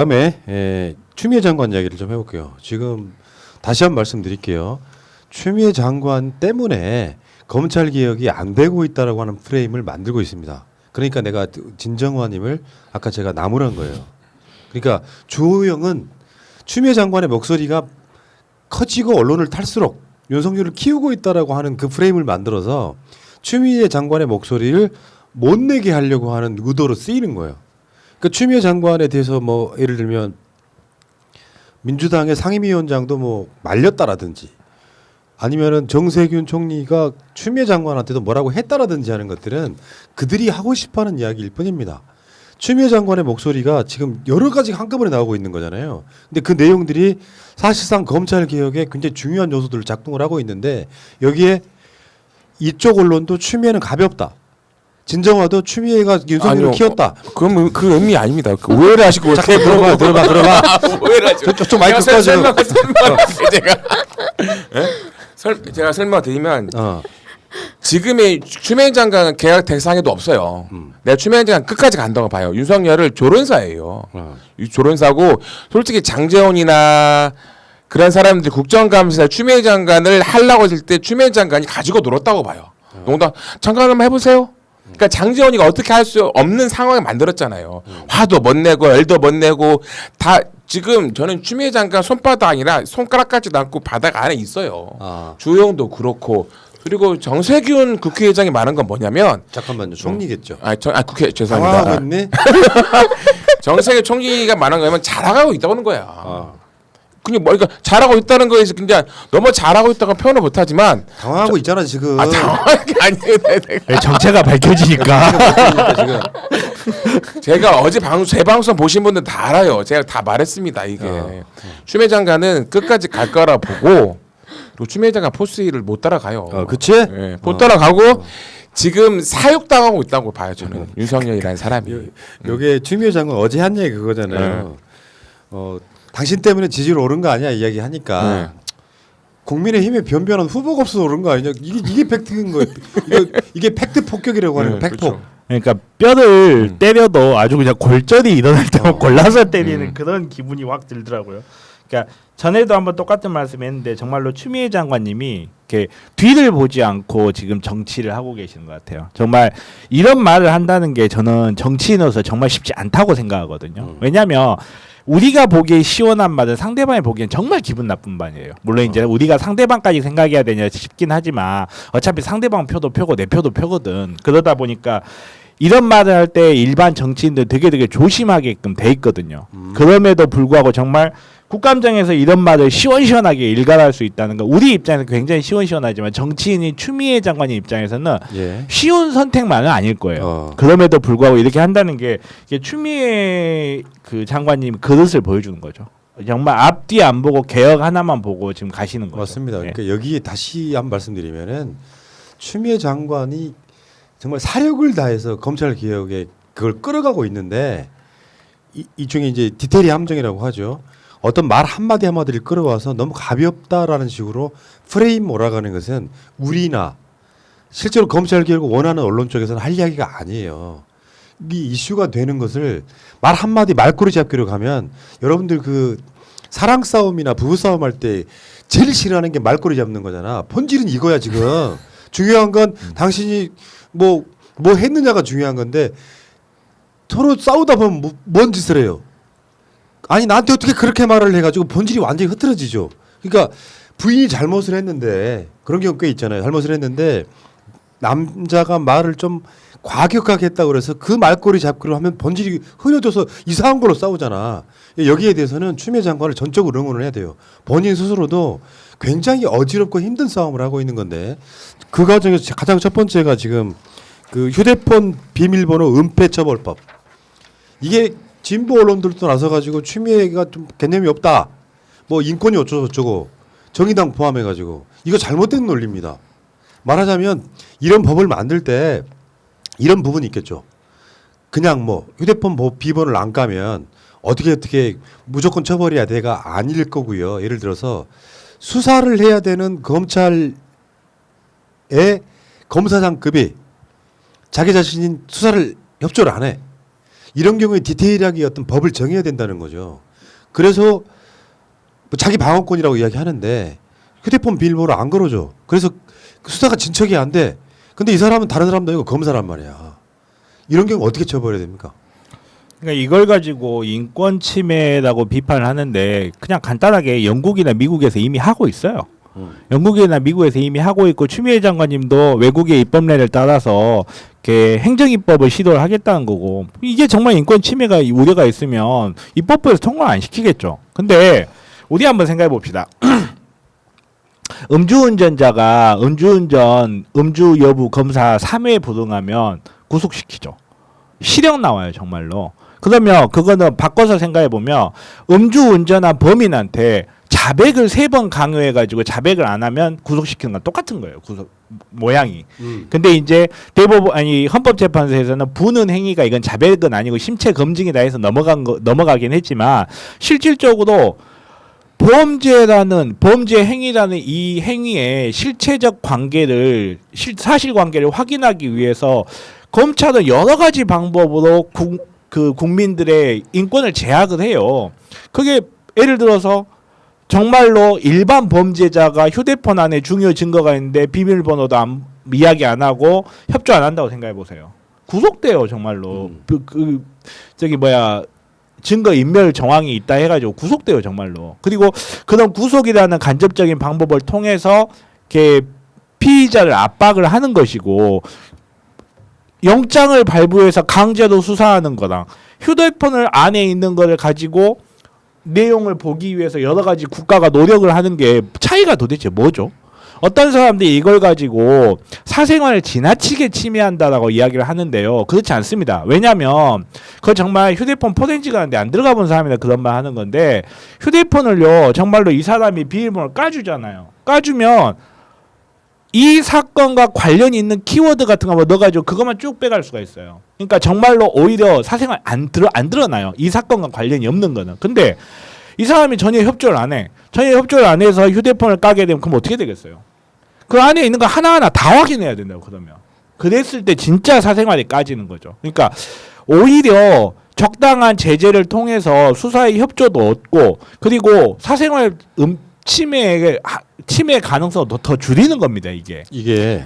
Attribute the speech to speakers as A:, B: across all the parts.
A: 다음에 추미애 장관 이야기를 좀 해볼게요. 지금 다시 한 번 말씀드릴게요. 추미애 장관 때문에 검찰 개혁이 안 되고 있다라고 하는 프레임을 만들고 있습니다. 그러니까 내가 진정화님을 아까 제가 나무란 거예요. 그러니까 주호영은 추미애 장관의 목소리가 커지고 언론을 탈수록 윤석열을 키우고 있다라고 하는 그 프레임을 만들어서 추미애 장관의 목소리를 못 내게 하려고 하는 의도로 쓰이는 거예요. 그 추미애 장관에 대해서 뭐 예를 들면 민주당의 상임위원장도 뭐 말렸다라든지 아니면은 정세균 총리가 추미애 장관한테도 뭐라고 했다라든지 하는 것들은 그들이 하고 싶어하는 이야기일 뿐입니다. 추미애 장관의 목소리가 지금 여러 가지 한꺼번에 나오고 있는 거잖아요. 근데 그 내용들이 사실상 검찰 개혁에 굉장히 중요한 요소들을 작동을 하고 있는데 여기에 이쪽 언론도 추미애는 가볍다. 진정화도 추미애가 윤석열을 키웠다.
B: 그럼 그 의미 아닙니다. 그 오해를 하시고
A: 잠깐 들어봐.
B: 오해를 하시고.
A: 좀 마이크 꺼줘.
B: 제가 설명드리면 지금의 추미애 장관은 계약 대상에도 없어요. 내가 추미애 장관 끝까지 간다고 봐요. 윤석열을 조련사예요. 이 조련사고 솔직히 장제원이나 그런 사람들이 국정감사 추미애 장관을 하려고 했을 때 추미애 장관이 가지고 놀았다고 봐요. 농담 잠깐 한번 해보세요. 그러니까 장제원이가 어떻게 할 수 없는 상황을 만들었잖아요. 화도 못 내고 열도 못 내고 다 지금 저는 추미애 장관 손바닥 아니라 손가락까지도 않고 바닥 안에 있어요. 주호영도 그렇고 그리고 정세균 국회의장이 말한 건 뭐냐면
A: 잠깐만요. 총리겠죠.
B: 국회 죄송합니다.
A: 당황하겠네.
B: 정세균 총리가 말한 거면 잘하고 있다는 거야. 그냥 뭐 그러니까 잘하고 있다는 거에서 그냥 너무 잘하고 있다고 표현을 못하지만
A: 당황하고 있잖아 지금.
B: 당황한 게 아니에요.
C: 정체가 밝혀지니까.
B: 지금 제가 어제 재방송 보신 분들 다 알아요. 제가 다 말했습니다. 이게 추미애 장관은 끝까지 갈 거라 보고 또 추미애 장관 포스를 못 따라가요.
A: 그치?
B: 네, 못 따라가고 지금 사육당하고 있다고 봐요. 저는 윤석열이라는 사람이.
A: 요게 추미애 장관 어제 한 얘기 그거잖아요. 당신 때문에 지지율 오른 거 아니야 이야기 하니까 국민의힘에 변변한 후보가 없어서 오른 거 아니냐 이게 팩트인 거예요. 이게 팩트 폭격이라고 하는 거 팩폭.
B: 그렇죠.
C: 그러니까 뼈를 때려도 아주 그냥 골절이 일어날 때만 골라서 때리는 그런 기분이 확 들더라고요. 그러니까 전에도 한번 똑같은 말씀했는데 정말로 추미애 장관님이 이렇게 뒤를 보지 않고 지금 정치를 하고 계시는 것 같아요. 정말 이런 말을 한다는 게 저는 정치인으로서 정말 쉽지 않다고 생각하거든요. 왜냐하면 우리가 보기에 시원한 말은 상대방이 보기엔 정말 기분 나쁜 말이에요. 물론 이제 우리가 상대방까지 생각해야 되냐 싶긴 하지만 어차피 상대방 표도 표고 내 표도 표거든. 그러다 보니까 이런 말을 할 때 일반 정치인들 되게 조심하게끔 돼 있거든요. 그럼에도 불구하고 정말 국감장에서 이런 말을 시원시원하게 일갈할 수 있다는 거 우리 입장에서 굉장히 시원시원하지만 정치인이 추미애 장관의 입장에서는 쉬운 선택만은 아닐 거예요. 그럼에도 불구하고 이렇게 한다는 게 이게 추미애 그 장관님 그릇을 보여주는 거죠. 정말 앞뒤 안 보고 개혁 하나만 보고 지금 가시는 거죠.
A: 맞습니다. 그러니까 여기에 다시 한 말씀드리면은 추미애 장관이 정말 사력을 다해서 검찰 개혁에 그걸 끌어가고 있는데 이중에 이제 디테일이 함정이라고 하죠. 어떤 말 한마디 한마디를 끌어와서 너무 가볍다라는 식으로 프레임 몰아가는 것은 우리나 실제로 검찰 개혁을 원하는 언론 쪽에서는 할 이야기가 아니에요. 이 이슈가 되는 것을 말 한마디 말꼬리 잡기로 가면 여러분들 그 사랑 싸움이나 부부 싸움 할 때 제일 싫어하는 게 말꼬리 잡는 거잖아. 본질은 이거야 지금. 중요한 건 당신이 뭐 했느냐가 중요한 건데 서로 싸우다 보면 뭔 짓을 해요. 아니 나한테 어떻게 그렇게 말을 해가지고 본질이 완전히 흐트러지죠. 그러니까 부인이 잘못을 했는데 그런 경우 꽤 있잖아요. 잘못을 했는데 남자가 말을 좀 과격하게 했다고 그래서 그 말꼬리 잡기로 하면 본질이 흐려져서 이상한 걸로 싸우잖아. 여기에 대해서는 추미애 장관을 전적으로 응원을 해야 돼요. 본인 스스로도 굉장히 어지럽고 힘든 싸움을 하고 있는 건데 그 과정에서 가장 첫 번째가 지금 그 휴대폰 비밀번호 은폐 처벌법. 이게 진보 언론들도 나서가지고 추미애가 좀 개념이 없다. 뭐 인권이 어쩌고저쩌고 정의당 포함해가지고 이거 잘못된 논리입니다. 말하자면 이런 법을 만들 때 이런 부분이 있겠죠. 그냥 뭐 휴대폰 비번을 안 까면 어떻게 무조건 처벌해야 돼가 아닐 거고요. 예를 들어서 수사를 해야 되는 검찰의 검사장급이 자기 자신이 수사를 협조를 안 해. 이런 경우에 디테일하게 어떤 법을 정해야 된다는 거죠. 그래서 뭐 자기 방어권이라고 이야기하는데 휴대폰 비밀번호 안 걸어줘. 그래서 수사가 진척이 안 돼. 근데 이 사람은 다른 사람도 아니고 검사란 말이야. 이런 경우 어떻게 처벌해야 됩니까?
C: 그러니까 이걸 가지고 인권 침해라고 비판을 하는데 그냥 간단하게 영국이나 미국에서 이미 하고 있어요. 영국이나 미국에서 이미 하고 있고 추미애 장관님도 외국의 입법례를 따라서 이렇게 행정입법을 시도를 하겠다는 거고 이게 정말 인권 침해가 우려가 있으면 입법부에서 통과 안 시키겠죠. 근데 우리 한번 생각해 봅시다. 음주운전자가 음주 여부 검사 3회 불응하면 구속시키죠. 실형 나와요 정말로. 그러면 그거는 바꿔서 생각해 보면 음주운전한 범인한테 자백을 3번 강요해가지고 자백을 안 하면 구속시키는 건 똑같은 거예요. 구속 모양이. 근데 이제 헌법재판소에서는 부는 행위가 이건 자백은 아니고 심체 검증이다 해서 넘어가긴 했지만 실질적으로 범죄 행위라는 이 행위의 실체적 관계를 사실관계를 확인하기 위해서 검찰은 여러 가지 방법으로 국민들의 인권을 제약을 해요. 그게 예를 들어서 정말로 일반 범죄자가 휴대폰 안에 중요 증거가 있는데 비밀번호도 이야기 안 하고 협조 안 한다고 생각해 보세요. 구속돼요 정말로. 증거 인멸 정황이 있다 해가지고 구속돼요 정말로. 그리고 그런 구속이라는 간접적인 방법을 통해서 이렇게 피의자를 압박을 하는 것이고 영장을 발부해서 강제로 수사하는 거랑 휴대폰을 안에 있는 거를 가지고 내용을 보기 위해서 여러 가지 국가가 노력을 하는 게 차이가 도대체 뭐죠? 어떤 사람들이 이걸 가지고 사생활을 지나치게 침해한다라고 이야기를 하는데요. 그렇지 않습니다. 왜냐하면 그거 정말 휴대폰 포렌식 하는데 안 들어가 본 사람이나 그런 말 하는 건데 휴대폰을요 정말로 이 사람이 비밀번호를 까주잖아요. 까주면 이 사건과 관련이 있는 키워드 같은 거 넣어가지고 그것만 쭉 빼갈 수가 있어요. 그러니까 정말로 오히려 사생활 안 드러나요. 이 사건과 관련이 없는 거는. 근데 이 사람이 전혀 협조를 안 해. 전혀 협조를 안 해서 휴대폰을 까게 되면 그럼 어떻게 되겠어요? 그 안에 있는 거 하나하나 다 확인해야 된다고 그러면. 그랬을 때 진짜 사생활이 까지는 거죠. 그러니까 오히려 적당한 제재를 통해서 수사의 협조도 얻고 그리고 사생활 침해 가능성을 더 줄이는 겁니다. 이게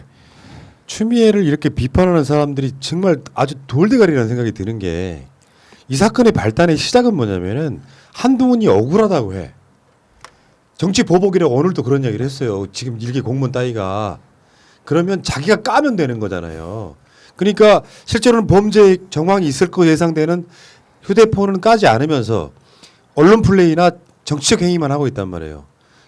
A: 추미애를 이렇게 비판하는 사람들이 정말 아주 돌대가리라는 생각이 드는 게 이 사건의 발단의 시작은 뭐냐면은 한동훈이 억울하다고 해. 정치 보복이라고 오늘도 그런 이야기를 했어요. 지금 일개 공무원 따위가 그러면 자기가 까면 되는 거잖아요. 그러니까 실제로는 범죄 정황이 있을 거 예상되는 휴대폰은 까지 않으면서 언론 플레이나 정치적 행위만 하고 있단 말이에요.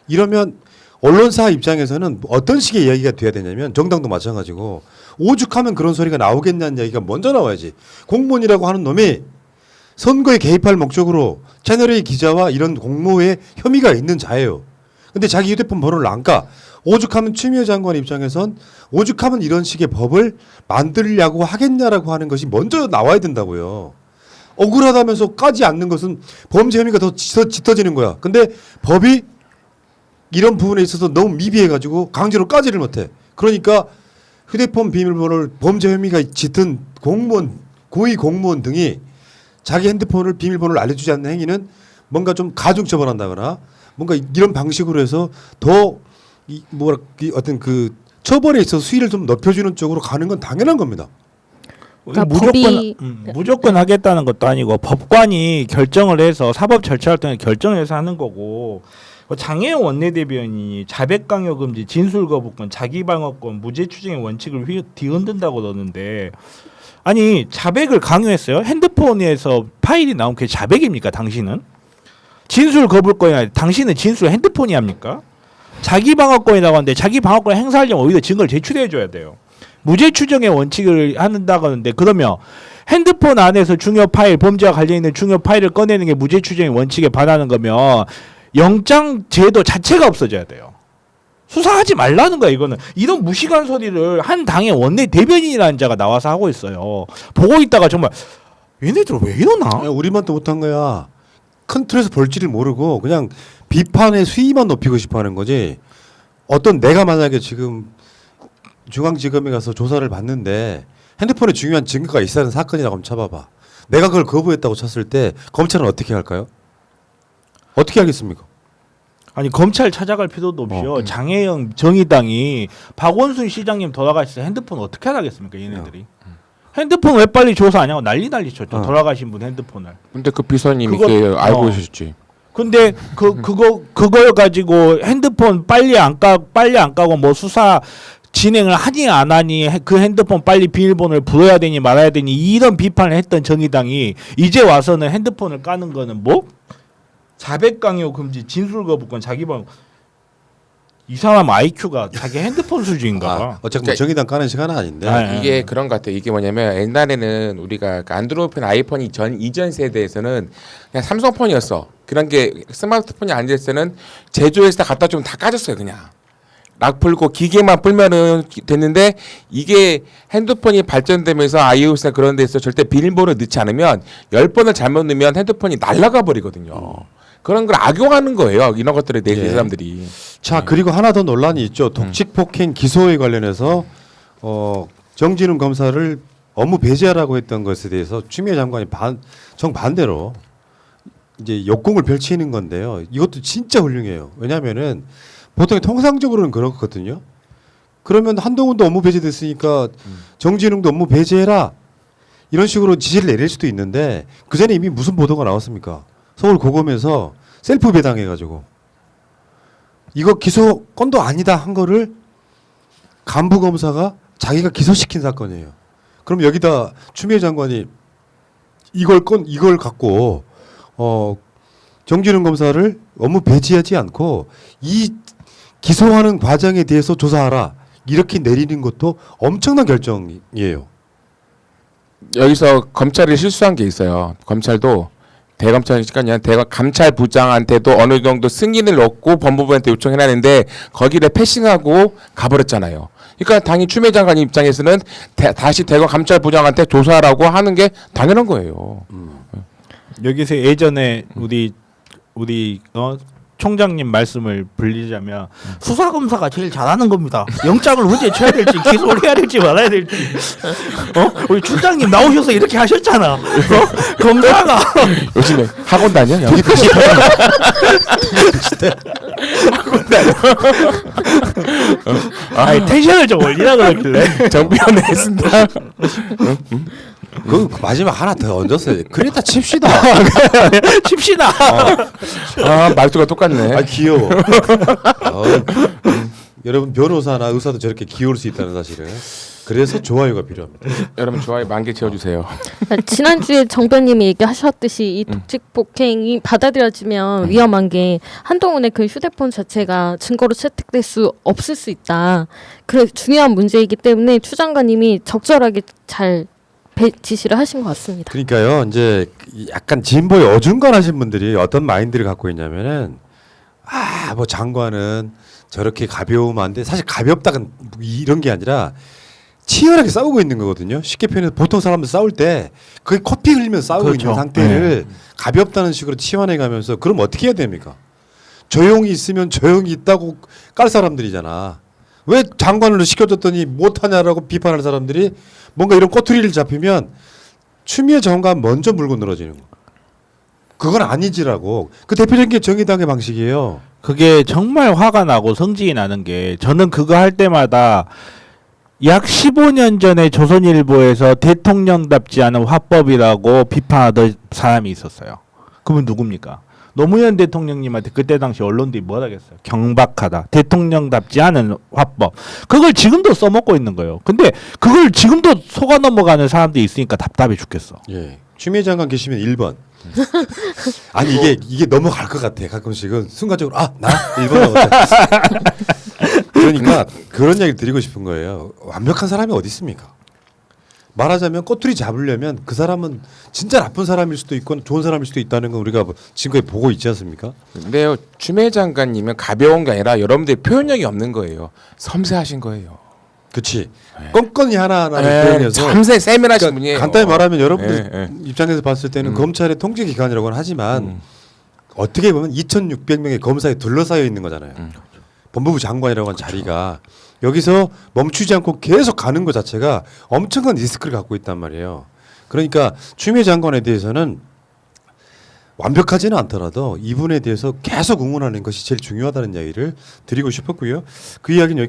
A: 이러면 언론사 입장에서는 어떤 식의 이야기가 돼야 되냐면 정당도 마찬가지고 오죽하면 그런 소리가 나오겠냐는 이야기가 먼저 나와야지. 공무원이라고 하는 놈이 선거에 개입할 목적으로 채널A 기자와 이런 공모에 혐의가 있는 자예요. 근데 자기 휴대폰 번호를 안 까. 오죽하면 추미애 장관 입장에선 오죽하면 이런 식의 법을 만들려고 하겠냐라고 하는 것이 먼저 나와야 된다고요. 억울하다면서 까지 않는 것은 범죄 혐의가 더 짙어지는 거야. 근데 법이 이런 부분에 있어서 너무 미비해가지고 강제로 까지를 못해. 그러니까 휴대폰 비밀번호를 범죄 혐의가 짙은 공무원, 고위 공무원 등이 자기 핸드폰을 비밀번호를 알려주지 않는 행위는 뭔가 좀 가중처벌한다거나 뭔가 이런 방식으로 해서 더 어떤 그 처벌에 있어서 수위를 좀 높여주는 쪽으로 가는 건 당연한 겁니다.
C: 그러니까 무조건 하겠다는 것도 아니고 법관이 결정을 해서 사법 절차를 통해 결정을 해서 하는 거고 장혜영 원내대변인이 자백 강요 금지, 진술 거부권, 자기 방어권, 무죄 추정의 원칙을 뒤흔든다고 그러는데 아니 자백을 강요했어요? 핸드폰에서 파일이 나온 게 자백입니까? 당신은? 진술 거부권이 당신은 진술 핸드폰이 합니까? 자기 방어권이라고 하는데 자기 방어권을 행사하려면 오히려 증거를 제출해줘야 돼요. 무죄 추정의 원칙을 한다고 하는데 그러면 핸드폰 안에서 중요 파일, 범죄와 관련 있는 중요 파일을 꺼내는 게 무죄 추정의 원칙에 반하는 거면 영장 제도 자체가 없어져야 돼요. 수사하지 말라는 거야 이거는. 이런 무식한 소리를 한 당의 원내 대변인이라는 자가 나와서 하고 있어요. 보고 있다가 정말 얘네들 왜 이러나?
A: 우리만 또 못한 거야. 큰 틀에서 볼지를 모르고 그냥 비판의 수위만 높이고 싶어하는 거지. 어떤 내가 만약에 지금 중앙지검에 가서 조사를 받는데 핸드폰에 중요한 증거가 있어야 하는 사건이라고 한번 쳐봐봐. 내가 그걸 거부했다고 쳤을 때 검찰은 어떻게 할까요? 어떻게 하겠습니까?
C: 아니 검찰 찾아갈 필요도 없이요. 장혜영 정의당이 박원순 시장님 돌아가실 때 핸드폰 어떻게 하겠습니까? 얘네들이. 핸드폰 왜 빨리 조사 안 하고 난리 쳤죠. 돌아가신 분 핸드폰을.
B: 근데 그 비서님이
C: 그거-
B: 이렇게 알고 계셨지.
C: 근데 그걸 가지고 핸드폰 빨리 안 까고 뭐 수사 진행을 하니 안 하니 그 핸드폰 빨리 비밀번호를 불어야 되니 말아야 되니 이런 비판을 했던 정의당이 이제 와서는 핸드폰을 까는 거는 뭐 자백강요 금지 진술거부권 자기방 이 사람 IQ가 자기 핸드폰 수준인가 봐.
A: 어쨌든
B: 그러니까
A: 정의당 까는 시간은 아닌데.
B: 이게 그런 것 같아요. 이게 뭐냐면 옛날에는 우리가 그 안드로이드폰, 아이폰이 이전 세대에서는 그냥 삼성폰이었어. 그런 게 스마트폰이 안 됐을 때는 제조회사 갖다 주면 다 까졌어요. 그냥 락 풀고 기계만 풀면은 됐는데 이게 핸드폰이 발전되면서 iOS나 그런 데서 절대 비밀번호를 넣지 않으면 10번을 잘못 넣으면 핸드폰이 날아가 버리거든요. 그런 걸 악용하는 거예요. 이런 것들에 대해서 이 사람들이.
A: 자 그리고 하나 더 논란이 있죠. 독직 폭행 기소에 관련해서 정진웅 검사를 업무 배제하라고 했던 것에 대해서 추미애 장관이 정반대로 이제 역공을 펼치는 건데요. 이것도 진짜 훌륭해요. 왜냐하면은 보통 통상적으로는 그렇거든요. 그러면 한동훈도 업무 배제됐으니까 정진웅도 업무 배제해라 이런 식으로 지시를 내릴 수도 있는데 그 전에 이미 무슨 보도가 나왔습니까? 서울 고검에서 셀프 배당해가지고 이거 기소 건도 아니다 한 거를 간부 검사가 자기가 기소시킨 사건이에요. 그럼 여기다 추미애 장관이 이걸 갖고 정진웅 검사를 업무 배제하지 않고 이 기소하는 과정에 대해서 조사하라 이렇게 내리는 것도 엄청난 결정이에요.
B: 여기서 검찰이 실수한 게 있어요. 검찰도 대검찰이 아니라 감찰부장한테도 어느 정도 승인을 얻고 법무부한테 요청해놨는데 거기를 패싱하고 가버렸잖아요. 그러니까 당연히 추미애 장관 입장에서는 다시 대검 감찰부장한테 조사하라고 하는 게 당연한 거예요.
C: 여기서 예전에 우리 총장님 말씀을 불리자면 수사 검사가 제일 잘하는 겁니다. 영장을 언제 쳐야 될지 기소를 해야 될지 말아야 될지. 우리 총장님 나오셔서 이렇게 하셨잖아. 검사가
B: 요즘에 학원 다녀?
C: 아니 텐션을 좀 올리라 그러길래
B: 정비원에 했습니다.
A: 그 마지막 하나 더 얹었어요. 그랬다 칩시다.
C: 칩시다.
B: 말투가 똑같네.
A: 아 귀여워. 여러분 변호사나 의사도 저렇게 귀여울 수 있다는 사실을. 그래서 좋아요가 필요합니다.
B: 여러분 좋아요 10,000개 채워주세요.
D: 지난주에 정변님이 얘기하셨듯이 이 독직 폭행이 받아들여지면 위험한 게 한동훈의 그 휴대폰 자체가 증거로 채택될 수 없을 수 있다. 그래 중요한 문제이기 때문에 추 장관님이 적절하게 잘 지시를 하신 것 같습니다.
A: 그러니까요. 이제 약간 진보에 어중간하신 분들이 어떤 마인드를 갖고 있냐면은 뭐 장관은 저렇게 가벼우면 안 돼. 사실 가볍다가 이런 게 아니라 치열하게 싸우고 있는 거거든요. 쉽게 표현해서 보통 사람들 싸울 때 거의 코피 흘리면서 싸우고
C: 그렇죠.
A: 있는 상태를 가볍다는 식으로 치환해 가면서 그럼 어떻게 해야 됩니까? 조용히 있으면 조용히 있다고 깔 사람들이잖아. 왜 장관으로 시켜줬더니 못하냐라고 비판할 사람들이 뭔가 이런 꼬투리를 잡히면 추미애 장관 먼저 물고 늘어지는 거. 그건 아니지라고. 그 대표적인 게 정의당의 방식이에요.
C: 그게 정말 화가 나고 성질이 나는 게 저는 그거 할 때마다 약 15년 전에 조선일보에서 대통령답지 않은 화법이라고 비판하던 사람이 있었어요. 그분 누굽니까? 노무현 대통령님한테 그때 당시 언론들이 뭐라 하겠어요? 경박하다. 대통령답지 않은 화법. 그걸 지금도 써먹고 있는 거예요. 근데 그걸 지금도 속아 넘어가는 사람들이 있으니까 답답해 죽겠어.
A: 예. 추미애 장관 계시면 1번. 아니 이게 넘어갈 것 같아. 가끔씩은 순간적으로 나 1번 나왔다. 그러니까 그런 이야기를 드리고 싶은 거예요. 완벽한 사람이 어디 있습니까? 말하자면 꼬투리 잡으려면 그 사람은 진짜 나쁜 사람일 수도 있고 좋은 사람일 수도 있다는 건 우리가 지금까지 보고 있지 않습니까?
B: 근데요 추미애 장관님은 가벼운 게 아니라 여러분들이 표현력이 없는 거예요. 섬세하신 거예요.
A: 그렇지. 껌껌이 하나하나를 표현해서
B: 참새 세밀하신
A: 그러니까
B: 분이에요.
A: 간단히 말하면 여러분들
B: 예.
A: 입장에서 봤을 때는 검찰의 통제 기관이라고는 하지만 어떻게 보면 2,600명의 검사에 둘러싸여 있는 거잖아요. 법무부 장관이라고 하는 자리가 여기서 멈추지 않고 계속 가는 것 자체가 엄청난 리스크를 갖고 있단 말이에요. 그러니까 추미애 장관에 대해서는 완벽하지는 않더라도 이분에 대해서 계속 응원하는 것이 제일 중요하다는 이야기를 드리고 싶었고요. 그 이야기는 여기